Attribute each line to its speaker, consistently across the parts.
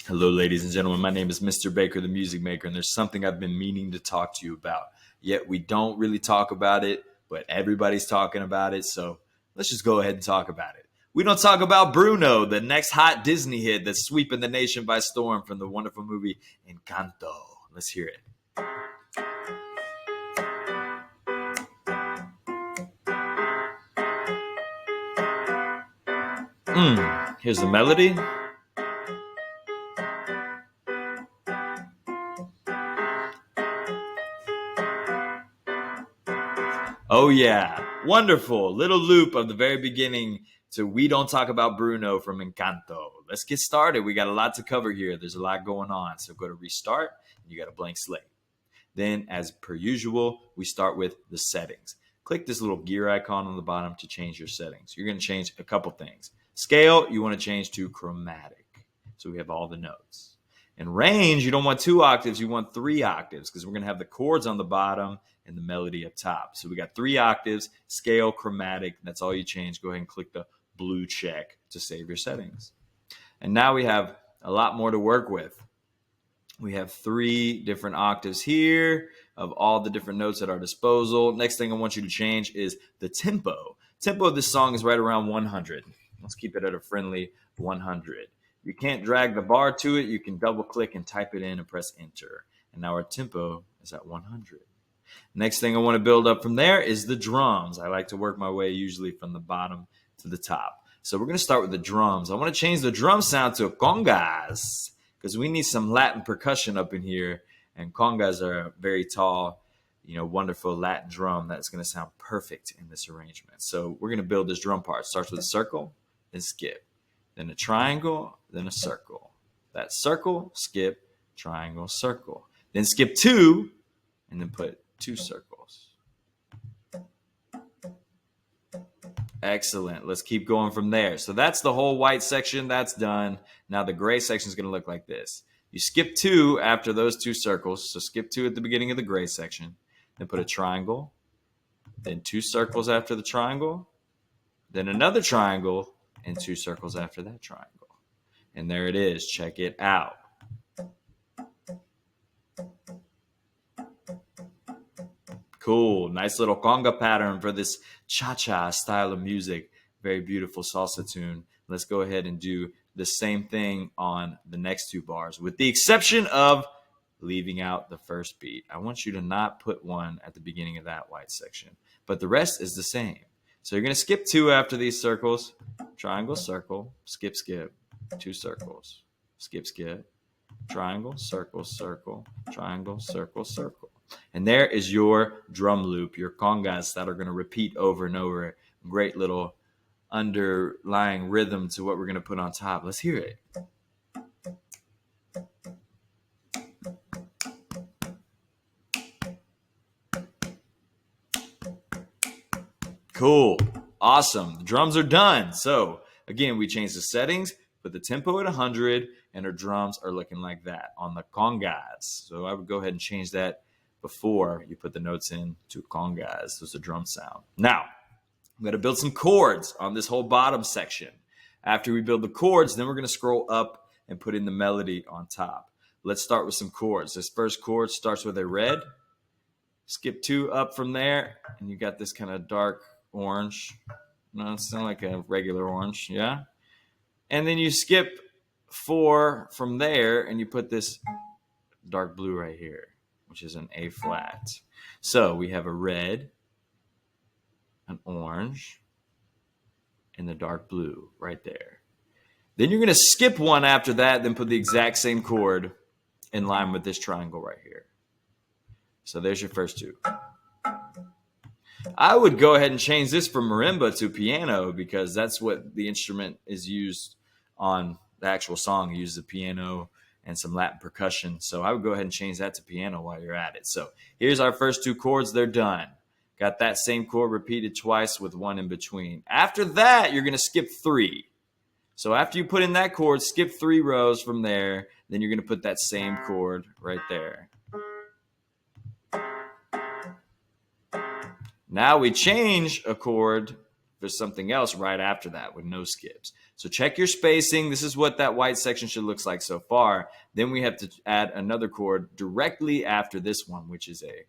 Speaker 1: Hello, ladies and gentlemen. My name is Mr. Baker, the music maker, and there's something I've been meaning to talk to you about. Yet we don't really talk about it, but everybody's talking about it, so let's just go ahead and talk about it. We don't talk about Bruno, the next hot Disney hit that's sweeping the nation by storm from the wonderful movie Encanto. Let's hear it. Here's the melody. Oh yeah, wonderful little loop of the very beginning to We Don't Talk About Bruno from Encanto. Let's get started. We got a lot to cover here. There's a lot going on. So go to restart and you got a blank slate. Then as per usual, we start with the settings. Click this little gear icon on the bottom to change your settings. You're going to change a couple things. Scale, you want to change to chromatic. So we have all the notes. And range, you don't want 2 octaves, you want 3 octaves because we're going to have the chords on the bottom and the melody up top. So we got 3 octaves, scale, chromatic. That's all you change. Go ahead and click the blue check to save your settings. And now we have a lot more to work with. We have 3 different octaves here of all the different notes at our disposal. Next thing I want you to change is the tempo. Tempo of this song is right around 100. Let's keep it at a friendly 100. You can't drag the bar to it. You can double click and type it in and press enter. And now our tempo is at 100. Next thing I want to build up from there is the drums. I like to work my way usually from the bottom to the top. So we're going to start with the drums. I want to change the drum sound to congas because we need some Latin percussion up in here. And congas are a very tall, wonderful Latin drum that's going to sound perfect in this arrangement. So we're going to build this drum part. It starts with a circle, then skip. Then a triangle, then a circle. That circle, skip, triangle, circle. Then skip 2, and then put 2 circles. Excellent. Let's keep going from there. So that's the whole white section. That's done. Now the gray section is going to look like this. You skip 2 after those 2 circles. So skip 2 at the beginning of the gray section. Then put a triangle. Then 2 circles after the triangle. Then another triangle. And 2 circles after that triangle. And there it is. Check it out. Cool. Nice little conga pattern for this cha-cha style of music. Very beautiful salsa tune. Let's go ahead and do the same thing on the next 2 bars, with the exception of leaving out the first beat. I want you to not put 1 at the beginning of that white section, but the rest is the same. So you're going to skip 2 after these circles. Triangle, circle, skip, skip. 2 circles. Skip, skip. Triangle, circle, circle. Triangle, circle, circle. And there is your drum loop, your congas that are going to repeat over and over. Great little underlying rhythm to what we're going to put on top. Let's hear it. Cool. Awesome. The drums are done. So again, we changed the settings, put the tempo at 100, and our drums are looking like that on the congas. So I would go ahead and change that before you put the notes in to congas. So it's a drum sound. Now, I'm going to build some chords on this whole bottom section. After we build the chords, then we're going to scroll up and put in the melody on top. Let's start with some chords. This first chord starts with a red. Skip 2 up from there, and you got this kind of dark orange. No, it's not like a regular orange, yeah? And then you skip 4 from there, and you put this dark blue right here, which is an A flat. So we have a red, an orange, and the dark blue right there. Then you're going to skip 1 after that, then put the exact same chord in line with this triangle right here. So there's your first 2. I would go ahead and change this from marimba to piano because that's what the instrument is used on the actual song. You use the piano and some Latin percussion. So I would go ahead and change that to piano while you're at it. So here's our first 2 chords. They're done. Got that same chord repeated twice with 1 in between. After that, you're going to skip 3. So after you put in that chord, skip 3 rows from there. Then you're going to put that same chord right there. Now we change a chord for something else right after that with no skips. So check your spacing. This is what that white section should look like so far. Then we have to add another chord directly after this one, which is a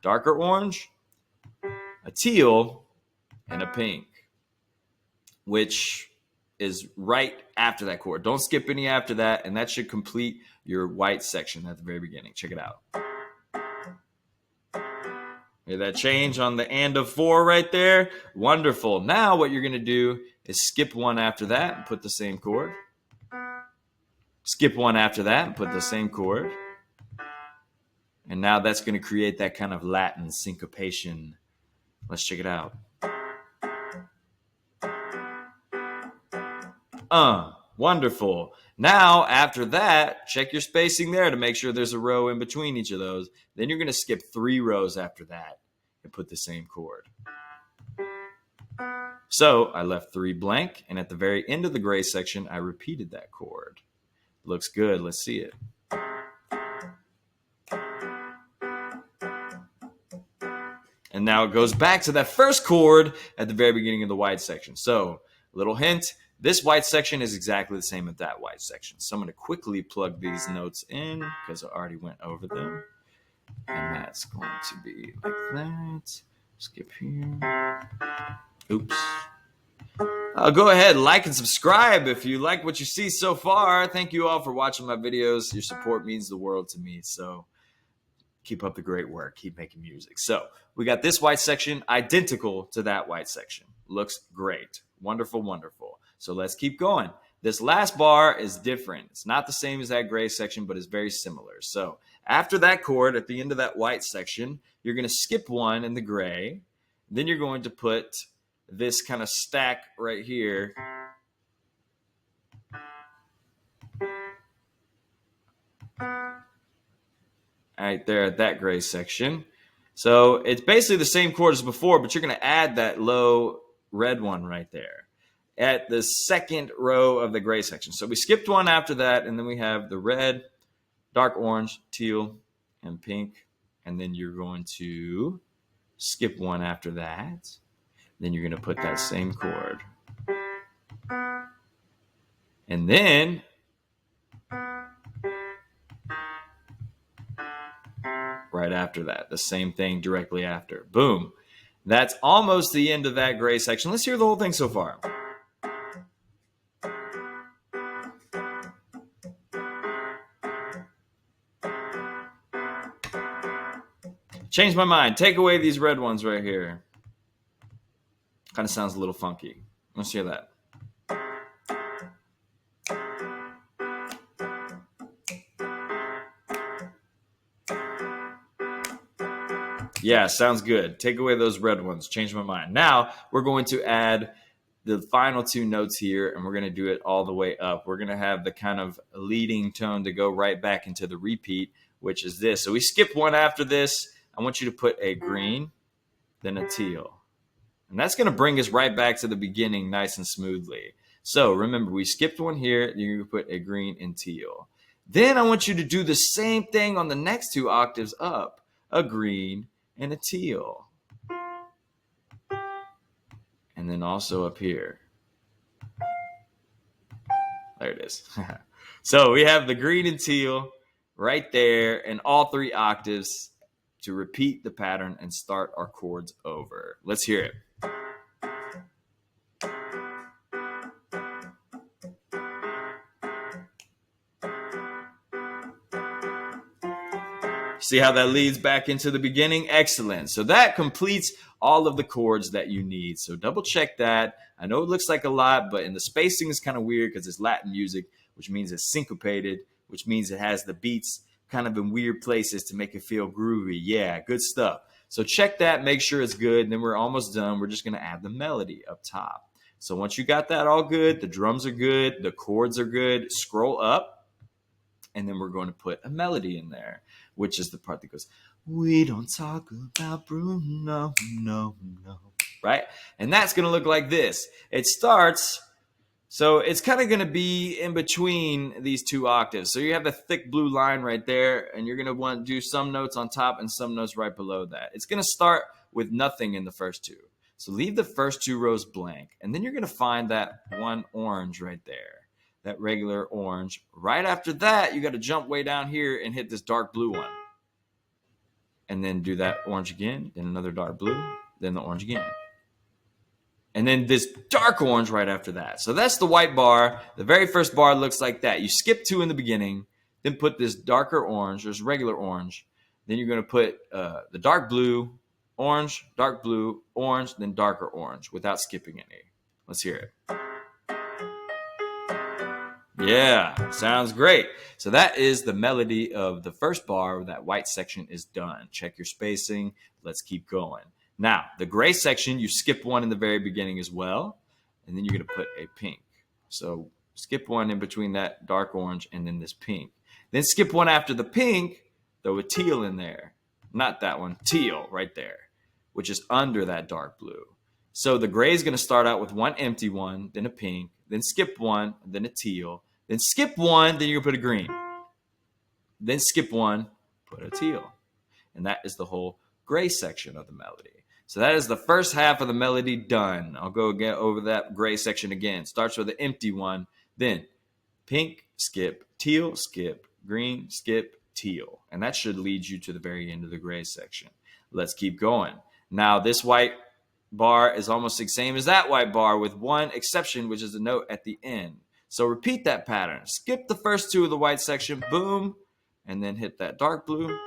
Speaker 1: darker orange, a teal, and a pink, which is right after that chord. Don't skip any after that, and that should complete your white section at the very beginning. Check it out. Hear that change on the and of 4 right there? Wonderful. Now what you're going to do is skip one after that and put the same chord. Skip one after that and put the same chord. And now that's going to create that kind of Latin syncopation. Let's check it out. Wonderful. Now, after that, check your spacing there to make sure there's a row in between each of those. Then you're going to skip 3 rows after that and put the same chord. So I left 3 blank, and at the very end of the gray section, I repeated that chord. Looks good. Let's see it. And now it goes back to that first chord at the very beginning of the white section. So, little hint, this white section is exactly the same as that white section. So I'm going to quickly plug these notes in because I already went over them. And that's going to be like that. Skip here. Oops. Go ahead, like and subscribe if you like what you see so far. Thank you all for watching my videos. Your support means the world to me. So keep up the great work. Keep making music. So we got this white section identical to that white section. Looks great. Wonderful, wonderful. So let's keep going. This last bar is different. It's not the same as that gray section, but it's very similar. So after that chord, at the end of that white section, you're going to skip one in the gray. Then you're going to put this kind of stack right here. Right there at that gray section. So it's basically the same chord as before, but you're going to add that low red one right there at the second row of the gray section. So we skipped one after that, and then we have the red, dark orange, teal, and pink. And then you're going to skip one after that. Then you're going to put that same chord. And then right after that, the same thing directly after. Boom. That's almost the end of that gray section. Let's hear the whole thing so far. Change my mind. Take away these red ones right here. Kind of sounds a little funky. Let's hear that. Yeah, sounds good. Take away those red ones. Change my mind. Now, we're going to add the final 2 notes here, and we're going to do it all the way up. We're going to have the kind of leading tone to go right back into the repeat, which is this. So we skipped one after this. I want you to put a green, then a teal. And that's going to bring us right back to the beginning nice and smoothly. So remember, we skipped one here. You're going to put a green and teal. Then I want you to do the same thing on the next 2 octaves up. A green and a teal. And then also up here. There it is. So we have the green and teal right there in all 3 octaves to repeat the pattern and start our chords over. Let's hear it. See how that leads back into the beginning? Excellent. So that completes all of the chords that you need. So double check that. I know it looks like a lot, but in the spacing is kind of weird because it's Latin music, which means it's syncopated, which means it has the beats kind of in weird places to make it feel groovy. Yeah, good stuff. So check that, make sure it's good, and then we're almost done. We're just going to add the melody up top. So once you got that all good, the drums are good, the chords are good, scroll up, and then we're going to put a melody in there, which is the part that goes, we don't talk about Bruno, no. Right? And that's going to look like this. It starts, so it's kind of going to be in between these 2 octaves. So you have the thick blue line right there, and you're going to want to do some notes on top and some notes right below that. It's going to start with nothing in the first 2. So leave the first 2 rows blank. And then you're going to find that one orange right there, that regular orange. Right after that, you got to jump way down here and hit this dark blue one. And then do that orange again, then another dark blue, then the orange again. And then this dark orange right after that. So that's the white bar. The very first bar looks like that. You skip 2 in the beginning, then put this darker orange, this regular orange. Then you're going to put the dark blue, orange, then darker orange without skipping any. Let's hear it. Yeah, sounds great. So that is the melody of the first bar. That white section is done. Check your spacing. Let's keep going. Now, the gray section, you skip 1 in the very beginning as well, and then you're going to put a pink. So skip 1 in between that dark orange and then this pink. Then skip 1 after the pink, throw a teal in there. Not that one, teal right there, which is under that dark blue. So the gray is going to start out with 1 empty one, then a pink, then skip 1, then a teal, then skip 1, then you're going to put a green. Then skip 1, put a teal. And that is the whole gray section of the melody. So that is the first half of the melody done. I'll go again over that gray section again. Starts with an empty one, then pink, skip, teal, skip, green, skip, teal. And that should lead you to the very end of the gray section. Let's keep going. Now this white bar is almost the same as that white bar with one exception, which is the note at the end. So repeat that pattern. Skip the first 2 of the white section, boom, and then hit that dark blue.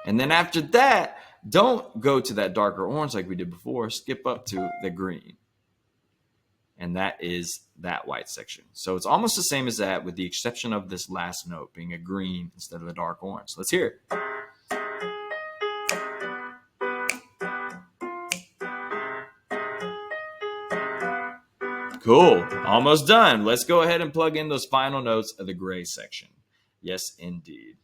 Speaker 1: And then after that, don't go to that darker orange like we did before. Skip up to the green. And that is that white section. So it's almost the same as that with the exception of this last note being a green instead of the dark orange. Let's hear it. Cool. Almost done. Let's go ahead and plug in those final notes of the gray section. Yes, indeed.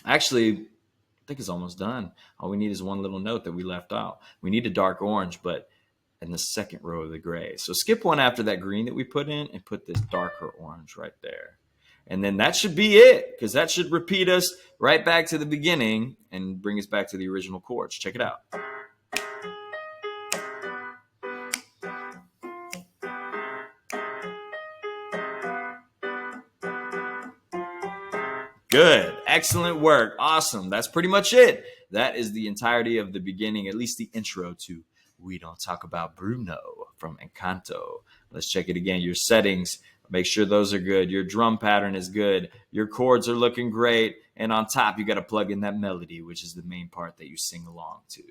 Speaker 1: Actually, I think it's almost done. All we need is one little note that we left out. We need a dark orange, but in the second row of the gray. So skip 1 after that green that we put in and put this darker orange right there. And then that should be it, because that should repeat us right back to the beginning and bring us back to the original chords. Check it out. Good. Excellent work. Awesome. That's pretty much it. That is the entirety of the beginning, at least the intro to We Don't Talk About Bruno from Encanto. Let's check it again. Your settings, make sure those are good. Your drum pattern is good. Your chords are looking great. And on top, you got to plug in that melody, which is the main part that you sing along to.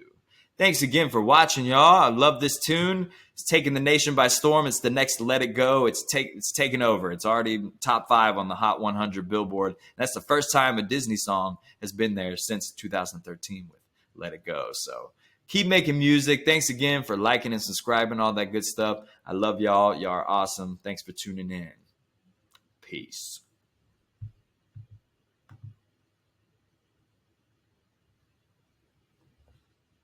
Speaker 1: Thanks again for watching, y'all. I love this tune. It's taking the nation by storm. It's the next Let It Go. It's taken over. It's already top 5 on the Hot 100 Billboard. That's the first time a Disney song has been there since 2013 with Let It Go. So keep making music. Thanks again for liking and subscribing, all that good stuff. I love y'all. Y'all are awesome. Thanks for tuning in. Peace.